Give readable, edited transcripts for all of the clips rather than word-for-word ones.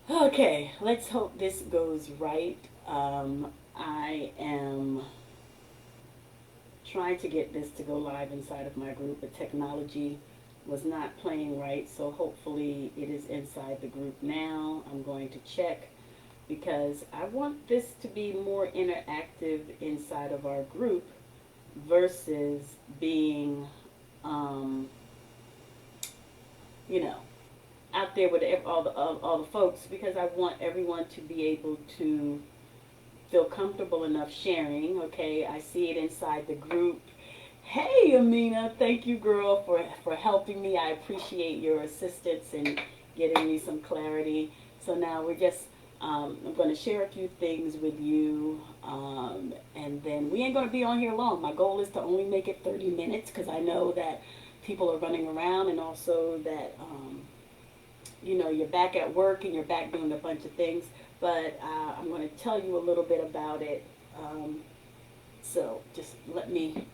Okay, let's hope this goes right. I am trying to get this to go live inside of my group, but technology was not playing right, so hopefully it is inside the group now. I'm going to check because I want this to be more interactive inside of our group versus being, um, you know, out there with all the folks, because I want everyone to be able to feel comfortable enough sharing. Okay, I see it inside the group. Hey, Amina, thank you, girl, for helping me. I appreciate your assistance in getting me some clarity. So now we're just, I'm going to share a few things with you, and then we ain't going to be on here long. My goal is to only make it 30 minutes because I know that people are running around, and also that, you're back at work and you're back doing a bunch of things. But I'm going to tell you a little bit about it. So just let me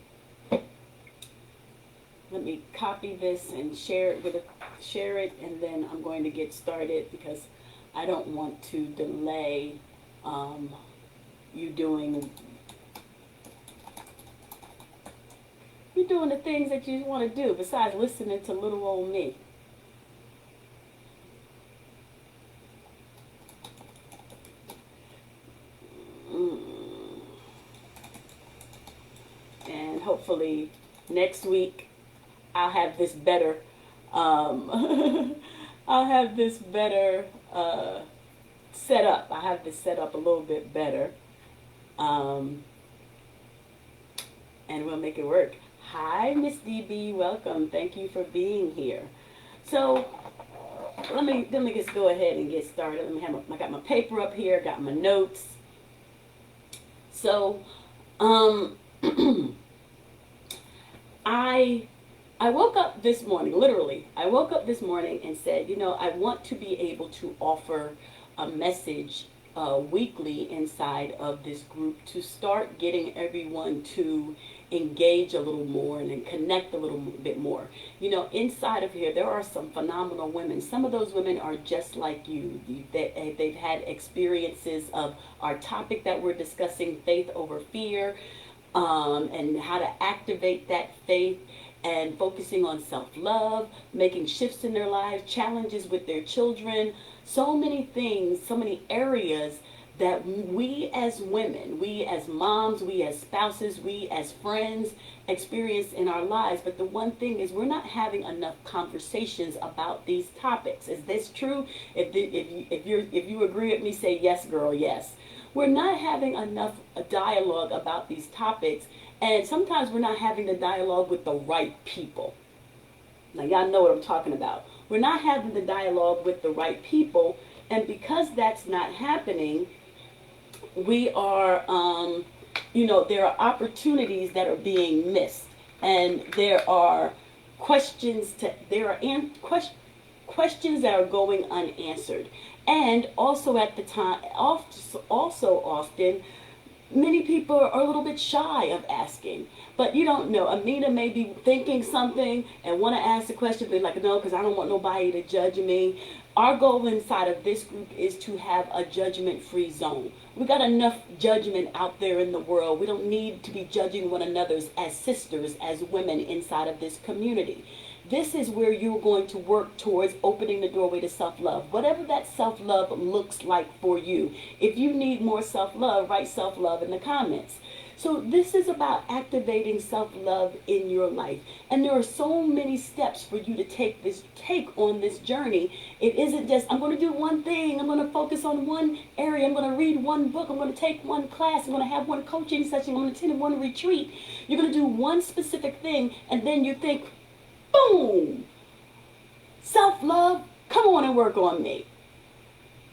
copy this and share it, and then I'm going to get started because I don't want to delay um, you doing the things that you want to do besides listening to little old me. Mm. And hopefully next week I'll have this better. I'll have this better set up. I have this set up a little bit better, um, and we'll make it work. Hi, Miss DB. Welcome. Thank you for being here. So let me just go ahead and get started. I got my paper up here. Got my notes. So, um, I I woke up this morning, literally. I woke up this morning and said, I want to be able to offer a message weekly inside of this group to start getting everyone to engage a little more and connect a little bit more. Inside of here, there are some phenomenal women. Some of those women are just like you. They've had experiences of our topic that we're discussing, faith over fear, and how to activate that faith, and focusing on self-love, making shifts in their lives, challenges with their children, so many things, so many areas that we as women, we as moms, we as spouses, we as friends experience in our lives. But the one thing is, we're not having enough conversations about these topics. Is this true? If you agree with me, say yes, girl, yes. We're not having enough dialogue about these topics, and sometimes we're not having the dialogue with the right people. Now, y'all know what I'm talking about. We're not having the dialogue with the right people, and because that's not happening, we are, there are opportunities that are being missed, and there are questions that are going unanswered, and also at the time, also often many people are a little bit shy of asking. But you don't know. Amina may be thinking something and want to ask the question, but like, no, because I don't want nobody to judge me. Our goal inside of this group is to have a judgment-free zone. We got enough judgment out there in the world. We don't need to be judging one another as sisters, as women inside of this community. This is where you're going to work towards opening the doorway to self-love. Whatever that self-love looks like for you. If you need more self-love, write self-love in the comments. So this is about activating self-love in your life. And there are so many steps for you to take on this journey. It isn't just, I'm going to do one thing. I'm going to focus on one area. I'm going to read one book. I'm going to take one class. I'm going to have one coaching session. I'm going to attend one retreat. You're going to do one specific thing, and then you think, boom, self-love, come on and work on me.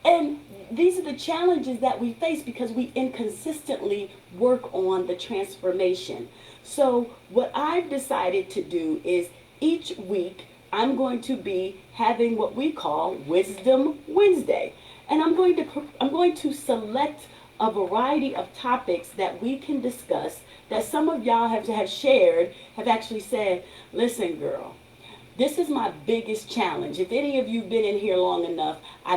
And these are the challenges that we face because we inconsistently work on the transformation. So what I've decided to do is each week I'm going to be having what we call Wisdom Wednesday. And I'm going to select a variety of topics that we can discuss, that some of y'all have shared, have actually said, listen, girl, This is my biggest challenge. If any of you have been in here long enough, I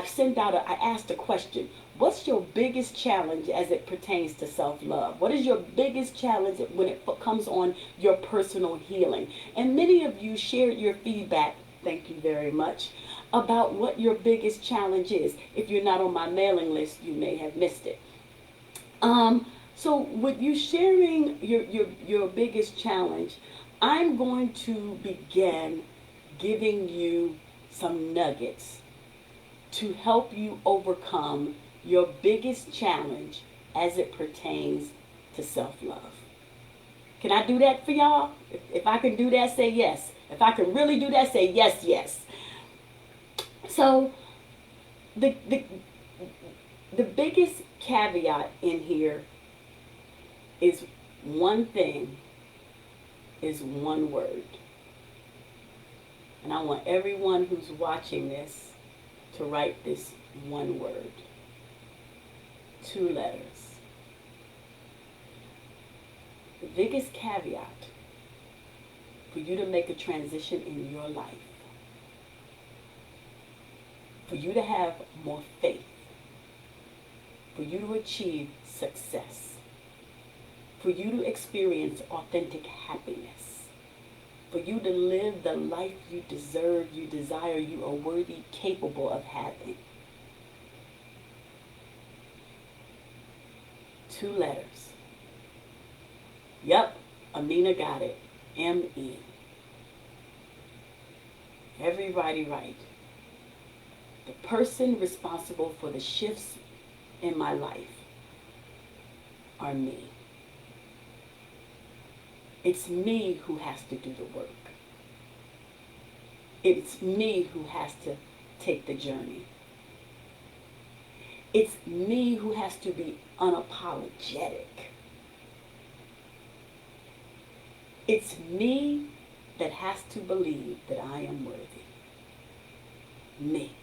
asked a question. What's your biggest challenge as it pertains to self-love? What is your biggest challenge when it comes on your personal healing? And many of you shared your feedback, thank you very much, about what your biggest challenge is. If you're not on my mailing list, you may have missed it. So with you sharing your biggest challenge, I'm going to begin giving you some nuggets to help you overcome your biggest challenge as it pertains to self-love. Can I do that for y'all? If I can do that, say yes. If I can really do that, say yes, yes. So the biggest caveat in here is one thing, is one word. And I want everyone who's watching this to write this one word. 2 letters. The biggest caveat for you to make a transition in your life, for you to have more faith, for you to achieve success, for you to experience authentic happiness, for you to live the life you deserve, you desire, you are worthy, capable of having. 2 letters. Yep, Amina got it. M-E. Everybody right. The person responsible for the shifts in my life are me. It's me who has to do the work. It's me who has to take the journey. It's me who has to be unapologetic. It's me that has to believe that I am worthy. Me.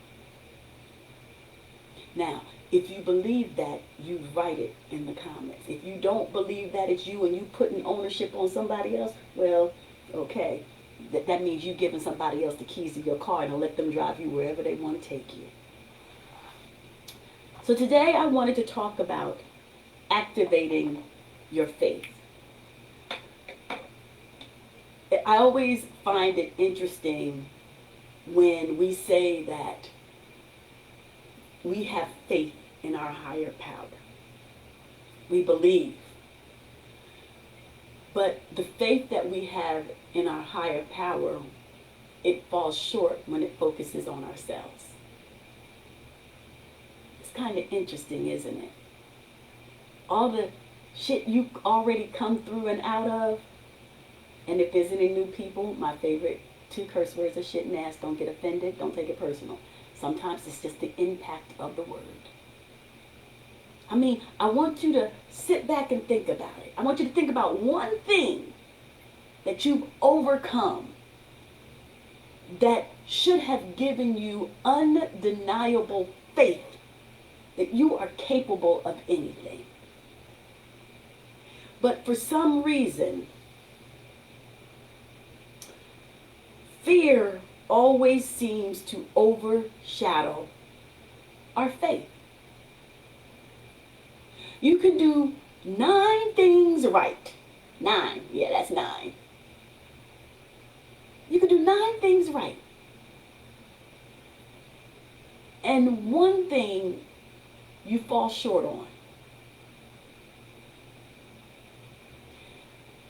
Now, if you believe that, you write it in the comments. If you don't believe that it's you and you putting ownership on somebody else, well, okay. That means you giving somebody else the keys to your car and let them drive you wherever they want to take you. So today I wanted to talk about activating your faith. I always find it interesting when we say that we have faith in our higher power. We believe. But the faith that we have in our higher power, it falls short when it focuses on ourselves. It's kind of interesting, isn't it? All the shit you've already come through and out of, and if there's any new people, my favorite 2 curse words are shit and ass. Don't get offended. Don't take it personal. Sometimes it's just the impact of the word. I mean, I want you to sit back and think about it. I want you to think about one thing that you've overcome that should have given you undeniable faith that you are capable of anything. But for some reason, fear always seems to overshadow our faith. You can do 9 things right. 9. Yeah, that's 9. You can do 9 things right. And one thing you fall short on.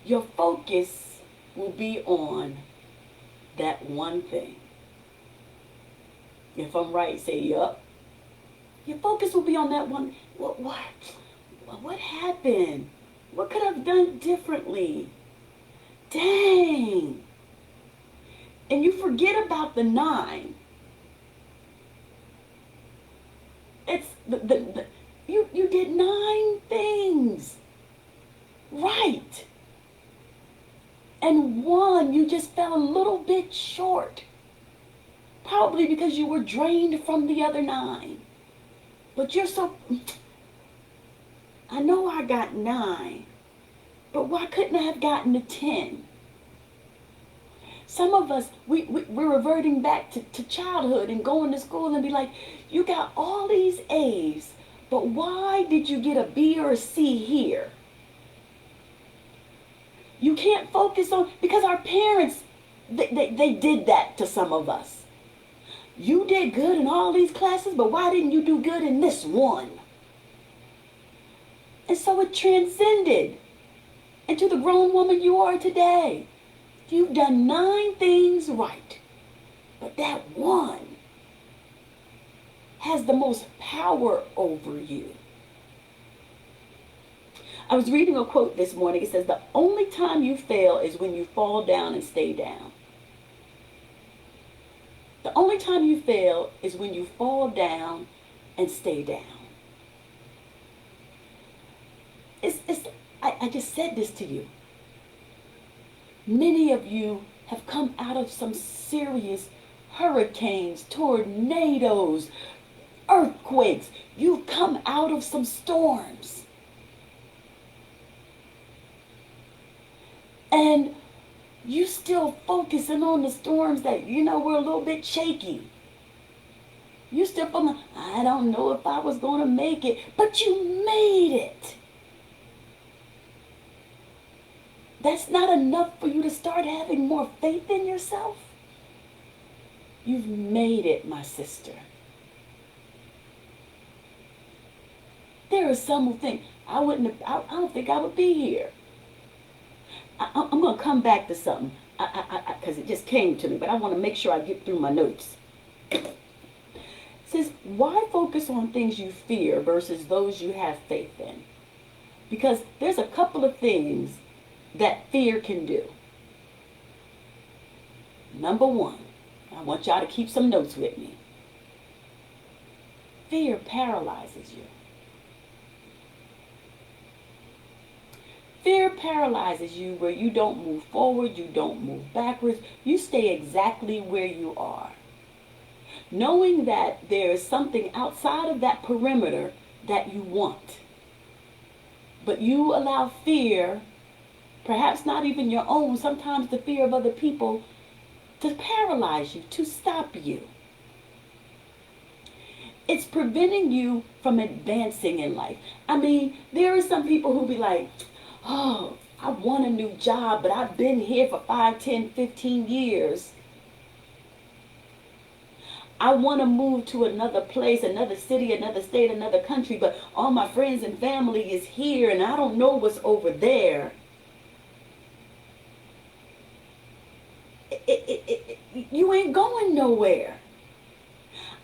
Your focus will be on that one thing. If I'm right, say yup. Your focus will be on that one. What happened? What could I have done differently? Dang. And you forget about the 9. It's you did 9 things right. And 1, you just fell a little bit short. Probably because you were drained from the other 9. But you're so... I know I got 9. But why couldn't I have gotten a 10? Some of us, we're reverting back to childhood and going to school and be like, you got all these A's, but why did you get a B or a C here? You can't focus on, because our parents, they did that to some of us. You did good in all these classes, but why didn't you do good in this one? And so it transcended into the grown woman you are today. You've done 9 things right, but that one has the most power over you. I was reading a quote this morning. It says, the only time you fail is when you fall down and stay down. The only time you fail is when you fall down and stay down. I just said this to you. Many of you have come out of some serious hurricanes, tornadoes, earthquakes. You've come out of some storms. And you still focusing on the storms that, were a little bit shaky. You still feeling, I don't know if I was going to make it, but you made it. That's not enough for you to start having more faith in yourself? You've made it, my sister. There are some who think, I don't think I would be here. I'm going to come back to something because it just came to me, but I want to make sure I get through my notes. It says, why focus on things you fear versus those you have faith in? Because there's a couple of things that fear can do. Number one, I want y'all to keep some notes with me. Fear paralyzes you. Fear paralyzes you where you don't move forward, you don't move backwards, you stay exactly where you are. Knowing that there is something outside of that perimeter that you want. But you allow fear, perhaps not even your own, sometimes the fear of other people, to paralyze you, to stop you. It's preventing you from advancing in life. I mean, there are some people who be like, oh, I want a new job, but I've been here for 5, 10, 15 years. I want to move to another place, another city, another state, another country, but all my friends and family is here and I don't know what's over there. You ain't going nowhere.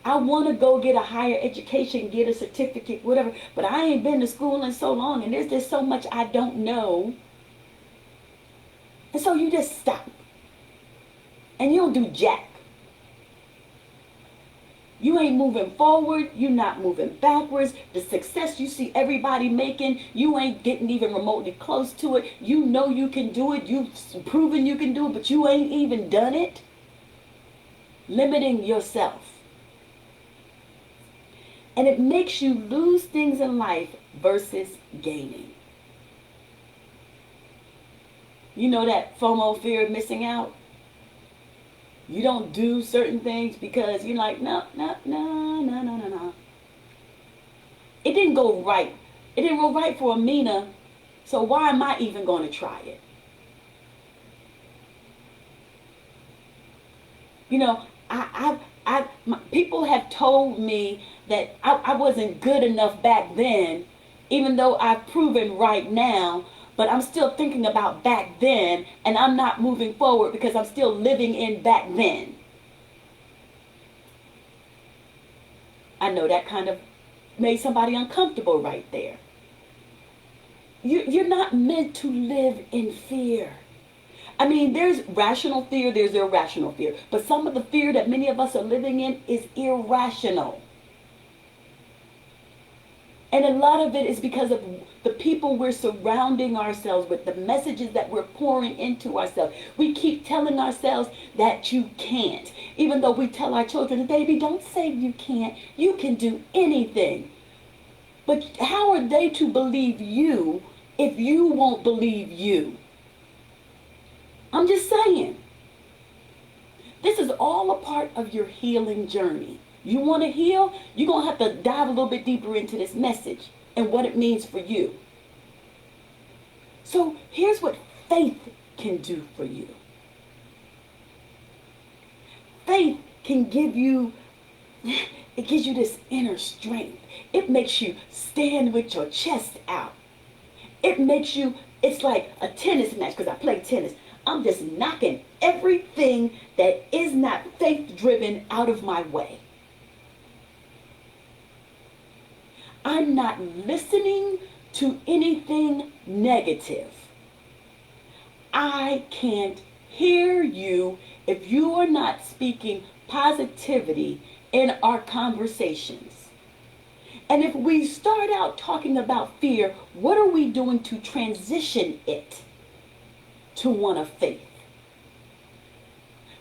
I want to go get a higher education, get a certificate, whatever, but I ain't been to school in so long and there's just so much I don't know. And so you just stop. And you don't do jack. You ain't moving forward. You're not moving backwards. The success you see everybody making, you ain't getting even remotely close to it. You know you can do it. You've proven you can do it, but you ain't even done it. Limiting yourself. And it makes you lose things in life versus gaining. You know that FOMO, fear of missing out? You don't do certain things because you're like, no. It didn't go right. It didn't go right for Amina, so why am I even going to try it? You know, people have told me that I wasn't good enough back then, even though I've proven right now, but I'm still thinking about back then, and I'm not moving forward because I'm still living in back then. I know that kind of made somebody uncomfortable right there. You're not meant to live in fear. I mean, there's rational fear, there's irrational fear. But some of the fear that many of us are living in is irrational. And a lot of it is because of the people we're surrounding ourselves with, the messages that we're pouring into ourselves. We keep telling ourselves that you can't. Even though we tell our children, baby, don't say you can't. You can do anything. But how are they to believe you if you won't believe you? I'm just saying. This is all a part of your healing journey. You want to heal? You're going to have to dive a little bit deeper into this message and what it means for you. So here's what faith can do for you. Faith can give you, it gives you this inner strength. It makes you stand with your chest out. It makes you, it's like a tennis match, because I play tennis. I'm just knocking everything that is not faith-driven out of my way. I'm not listening to anything negative. I can't hear you if you are not speaking positivity in our conversations. And if we start out talking about fear, what are we doing to transition it to one of faith?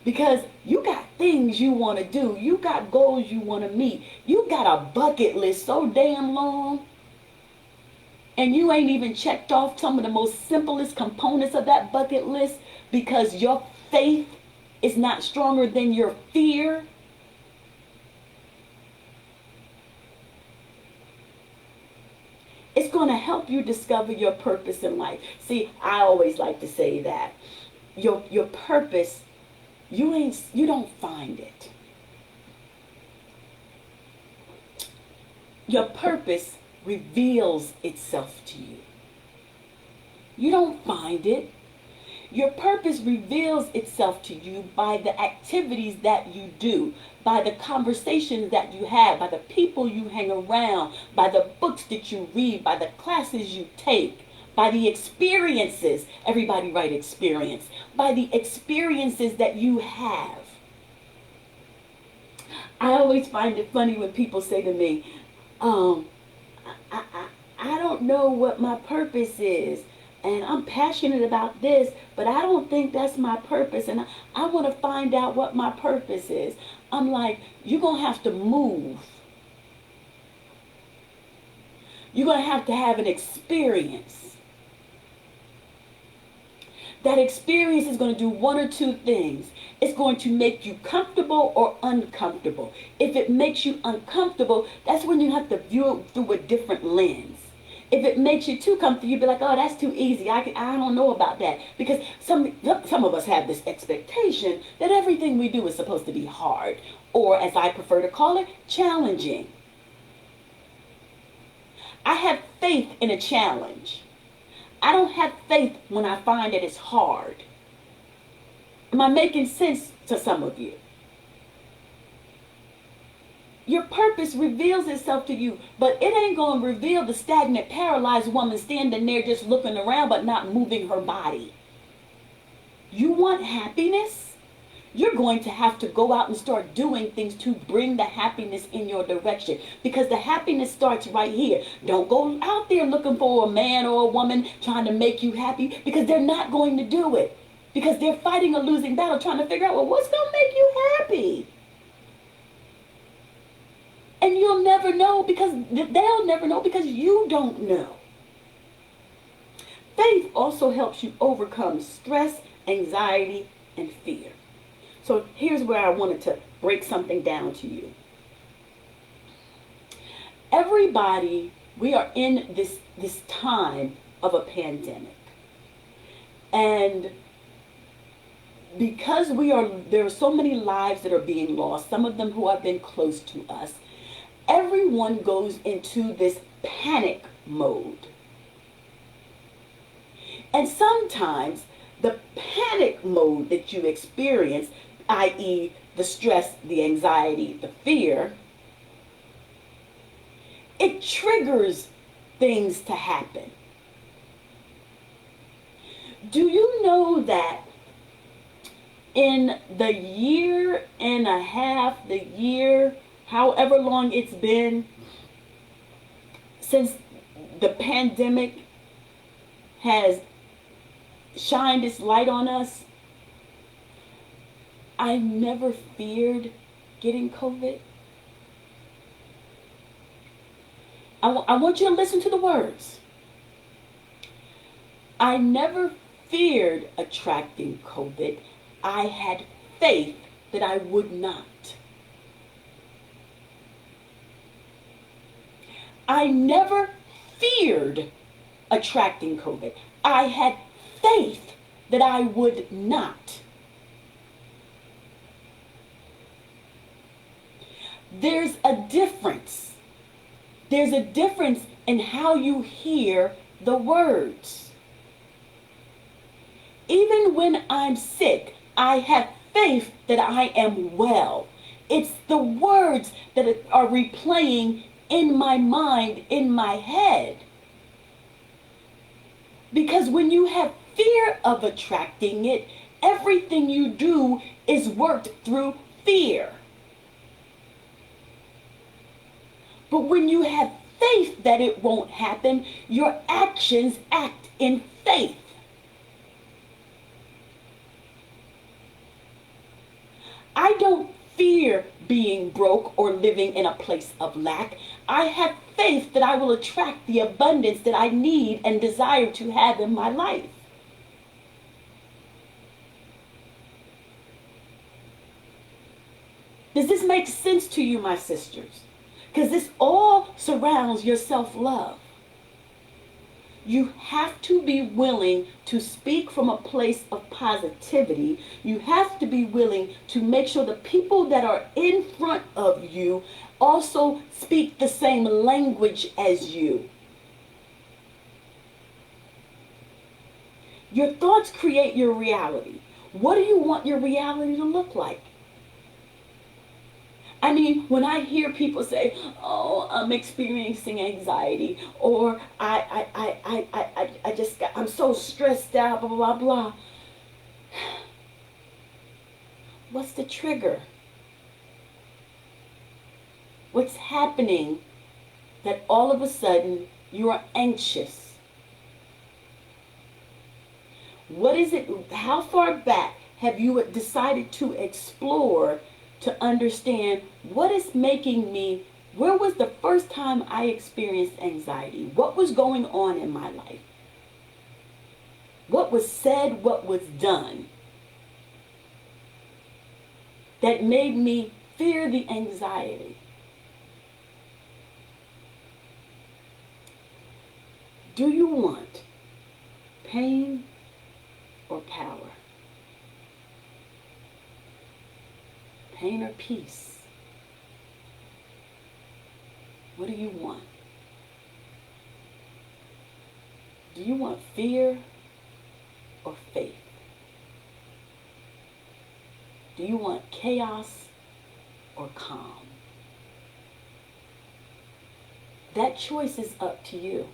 Because you got things you want to do. You got goals you want to meet. You got a bucket list so damn long. And you ain't even checked off some of the most simplest components of that bucket list because your faith is not stronger than your fear. It's going to help you discover your purpose in life. See, I always like to say that your purpose, you don't find it. Your purpose reveals itself to you. You don't find it. Your purpose reveals itself to you by the activities that you do, by the conversations that you have, by the people you hang around, by the books that you read, by the classes you take, by the experiences. Everybody write experience. By the experiences that you have. I always find it funny when people say to me, I don't know what my purpose is. And I'm passionate about this, but I don't think that's my purpose. And I want to find out what my purpose is. I'm like, you're going to have to move. You're going to have an experience. That experience is going to do one or two things. It's going to make you comfortable or uncomfortable. If it makes you uncomfortable, that's when you have to view it through a different lens. If it makes you too comfortable, you'll be like, oh, that's too easy. I don't know about that. Because some of us have this expectation that everything we do is supposed to be hard. Or, as I prefer to call it, challenging. I have faith in a challenge. I don't have faith when I find that it's hard. Am I making sense to some of you? Your purpose reveals itself to you, but it ain't going to reveal the stagnant, paralyzed woman standing there just looking around but not moving her body. You want happiness? You're going to have to go out and start doing things to bring the happiness in your direction, because the happiness starts right here. Don't go out there looking for a man or a woman trying to make you happy, because they're not going to do it, because they're fighting a losing battle trying to figure out, well, what's going to make you happy? And you'll never know, because they'll never know, because you don't know. Faith also helps you overcome stress, anxiety, and fear. So here's where I wanted to break something down to you. Everybody, we are in this time of a pandemic. And because there are so many lives that are being lost, some of them who have been close to us, everyone goes into this panic mode. And sometimes the panic mode that you experience, i.e. the stress, the anxiety, the fear, it triggers things to happen. Do you know that in the year and a half, however long it's been since the pandemic has shined its light on us, I never feared getting COVID. I want you to listen to the words. I never feared attracting COVID. I had faith that I would not. I never feared attracting COVID. I had faith that I would not. There's a difference. There's a difference in how you hear the words. Even when I'm sick, I have faith that I am well. It's the words that are replaying in my mind, in my head. Because when you have fear of attracting it, everything you do is worked through fear. But when you have faith that it won't happen, your actions act in faith. I don't fear being broke or living in a place of lack. I have faith that I will attract the abundance that I need and desire to have in my life. Does this make sense to you, my sisters? Because this all surrounds your self-love. You have to be willing to speak from a place of positivity. You have to be willing to make sure the people that are in front of you also speak the same language as you. Your thoughts create your reality. What do you want your reality to look like? I mean, when I hear people say, "Oh, I'm experiencing anxiety," or I'm so stressed out, blah, blah, blah. What's the trigger? What's happening that all of a sudden you are anxious? What is it? How far back have you decided to explore to understand what is making me, where was the first time I experienced anxiety? What was going on in my life? What was said, what was done that made me fear the anxiety? Do you want pain or power? Pain or peace? What do you want? Do you want fear or faith? Do you want chaos or calm? That choice is up to you.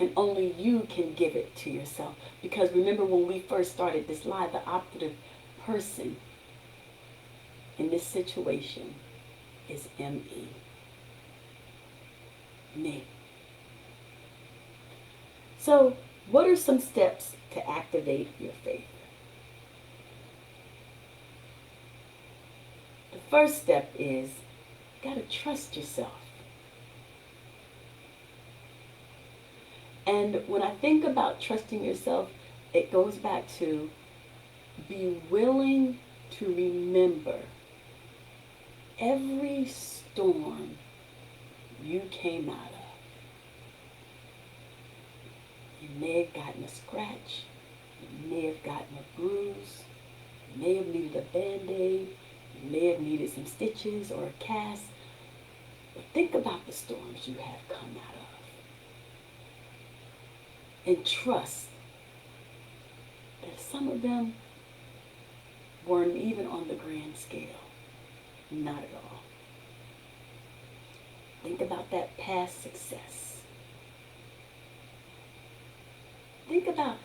And only you can give it to yourself. Because remember when we first started this live, the operative person in this situation is me. Me. So, what are some steps to activate your faith? The first step is you gotta trust yourself. And when I think about trusting yourself, it goes back to be willing to remember every storm you came out of. You may have gotten a scratch, you may have gotten a bruise, you may have needed a Band-Aid, you may have needed some stitches or a cast. But think about the storms you have come out of. And trust that some of them weren't even on the grand scale. Not at all. Think about that past success. Think about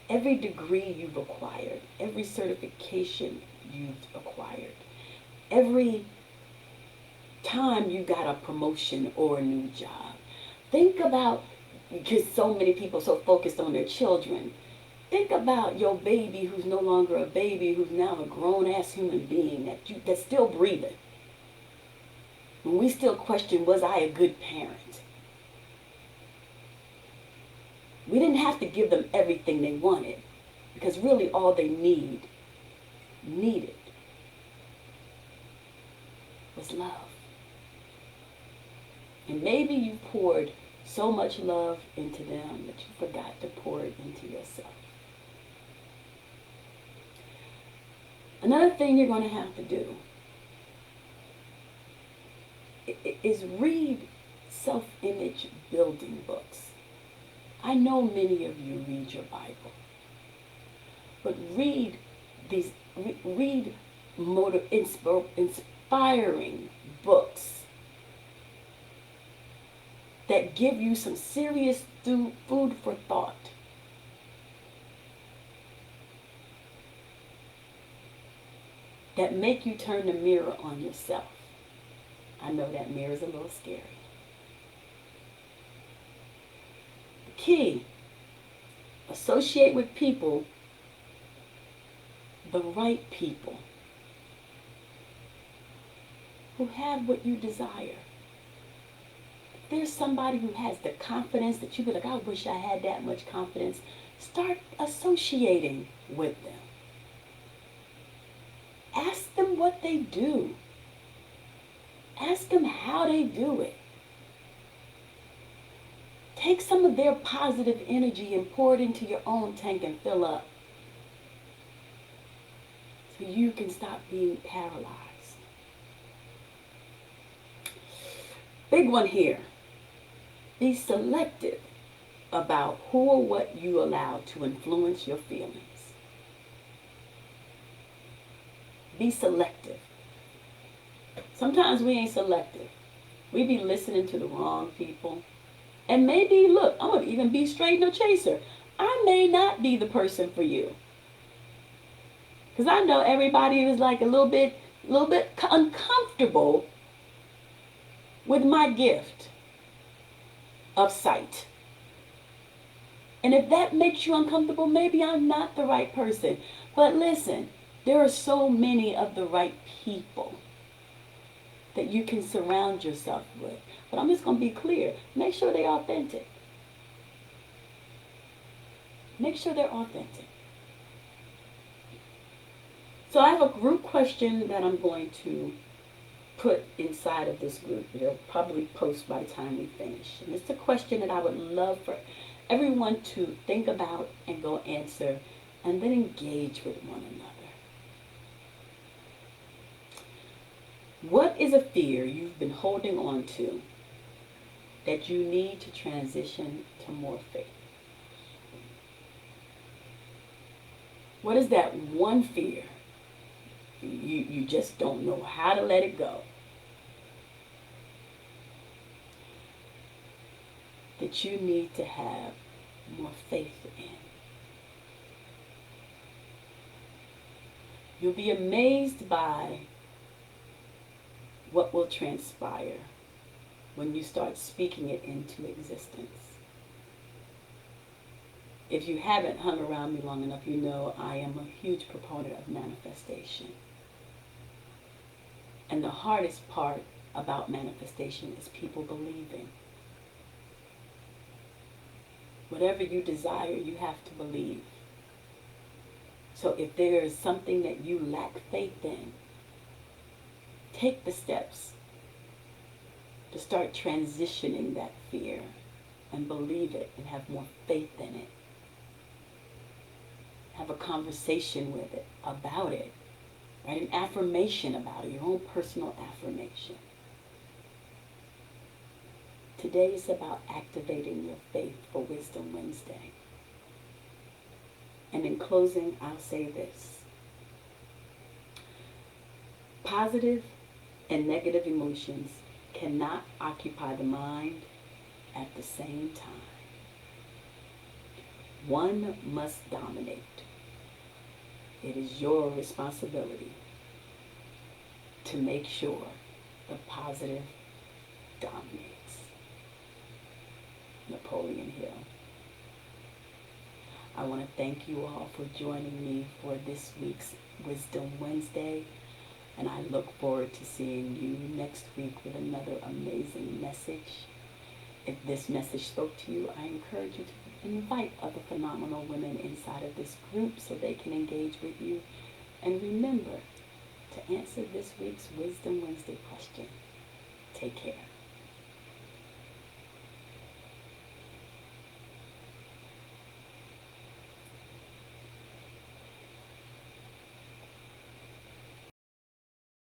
every degree you've acquired, every certification you've acquired, every time you got a promotion or a new job. Think about, because so many people are so focused on their children, think about your baby who's no longer a baby, who's now a grown-ass human being that's still breathing. When we still question, was I a good parent? We didn't have to give them everything they wanted. Because really all they needed, was love. And maybe you poured so much love into them that you forgot to pour it into yourself. Another thing you're going to have to do is read self-image building books. I know many of you read your Bible, but read inspiring books that give you some serious food for thought. That make you turn the mirror on yourself. I know that mirror is a little scary. The key, associate with people, the right people, who have what you desire. If there's somebody who has the confidence that you be like, I wish I had that much confidence, start associating with them. Ask them what they do. Ask them how they do it. Take some of their positive energy and pour it into your own tank and fill up. So you can stop being paralyzed. Big one here. Be selective about who or what you allow to influence your feelings. Be selective. Sometimes we ain't selective. We be listening to the wrong people. And maybe, look, I'm going to even be straight no chaser. I may not be the person for you. Because I know everybody is like a little bit uncomfortable with my gift of sight. And if that makes you uncomfortable, maybe I'm not the right person. But listen, there are so many of the right people that you can surround yourself with. But I'm just going to be clear. Make sure they're authentic. Make sure they're authentic. So I have a group question that I'm going to put inside of this group. It'll probably post by the time we finish. And it's a question that I would love for everyone to think about and go answer, and then engage with one another. What is a fear you've been holding on to that you need to transition to more faith? What is that one fear you just don't know how to let it go? That you need to have more faith in. You'll be amazed by what will transpire when you start speaking it into existence. If you haven't hung around me long enough, you know I am a huge proponent of manifestation. And the hardest part about manifestation is people believing. Whatever you desire, you have to believe. So if there is something that you lack faith in, take the steps to start transitioning that fear and believe it and have more faith in it. Have a conversation with it, about it. Write an affirmation about it, your own personal affirmation. Today is about activating your faith for Wisdom Wednesday. And in closing, I'll say this. Positive and negative emotions cannot occupy the mind at the same time. One must dominate. It is your responsibility to make sure the positive dominates. Napoleon Hill. I want to thank you all for joining me for this week's Wisdom Wednesday, and I look forward to seeing you next week with another amazing message. If this message spoke to you, I encourage you to invite other phenomenal women inside of this group so they can engage with you. And remember to answer this week's Wisdom Wednesday question. Take care.